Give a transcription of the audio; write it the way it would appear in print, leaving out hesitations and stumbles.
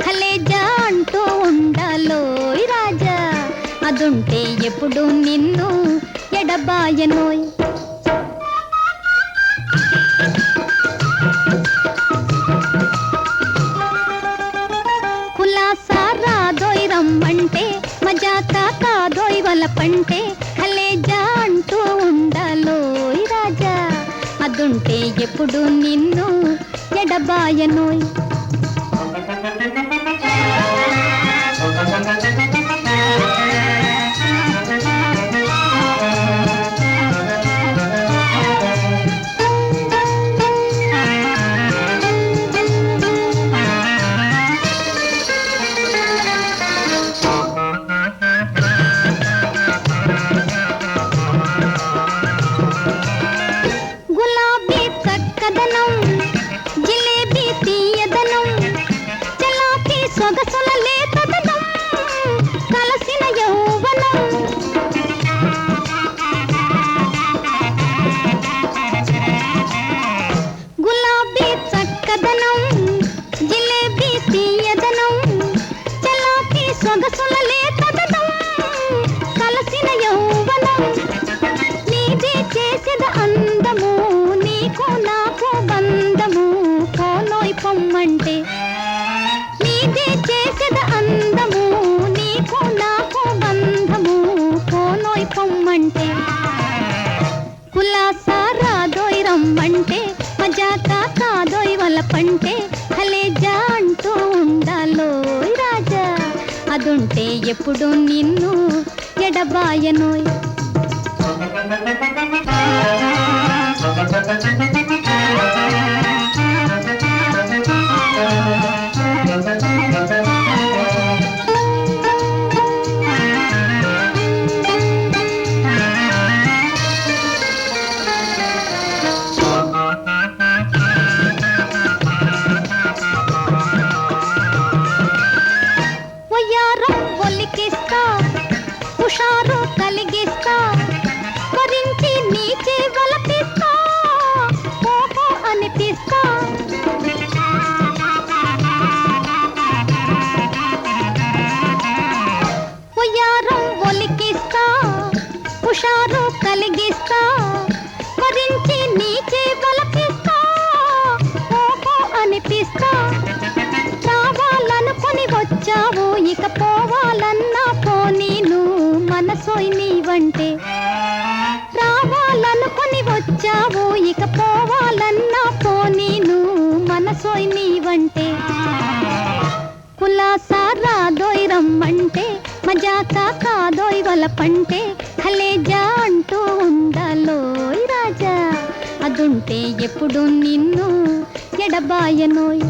ఖలేజా అంటూ ఉండాలోయ్ రాజా, అదుంటే ఎప్పుడు నిన్ను ఎడబాయనోయ్. కులాసా రాదోయ్ రమ్మంటే, మజాకా కాదోయ్ వలపంటే, ఖలేజా అంటూ ఉండాలోయ్ రాజా, అదుంటే ఎప్పుడు నిన్ను ఎడబాయనోయ్. గులాబీ చక్కదనం, జిలేబీ తీయదనం, చలాకీ సొగసుల లేతదనం, కలసిన యౌవనం. గులాబీ చక్కదనం, జిలేబీ తీయదనం, చలాకీ సొగసుల లేతదనం, కలసిన యౌవనం. నీదే చేసేద అందము, నీకు నాకు బంధము, కోనోయ్ పొమ్మంటే. నీదే చేసేద అందము, నీకు నాకు బంధము, కోనోయ్ పొమ్మంటే. కులాసా రాదోయ్ రమ్మంటే, మజాకా కాదోయ్ వలపంటే, ఖలేజా అంటూ ఉండాలోయ్ రాజా, అదుంటే ఎప్పుడు నిన్ను ఎడబాయనోయ్. వయ్యారం ఒలికిస్తా, హుషారు కలిగిస్తా, వరించి నీకే వలపిస్తా, ఓహో అనిపిస్తా. వయ్యారం ఒలికిస్తా, హుషారు కలిగిస్తా, వరించి నీకే వలపిస్తా, ఓహో అనిపిస్తా. రావాలనుకొని వచ్చావు, ఇక పోవాలన్నా పోనీను, మనసోయ్ నీవంటే. రావాలనుకొని వచ్చావు, ఇక పోవాలన్నా పోనీను, మనసోయ్ నీవంటే. కులాసా రాదోయ్ రమ్మంటే, మజాకా కాదోయ్ వలపంటే, ఖలేజా అంటూ ఉండాలోయ్ రాజా, అదుంటే ఎప్పుడు నిన్ను ఎడబాయనోయ్.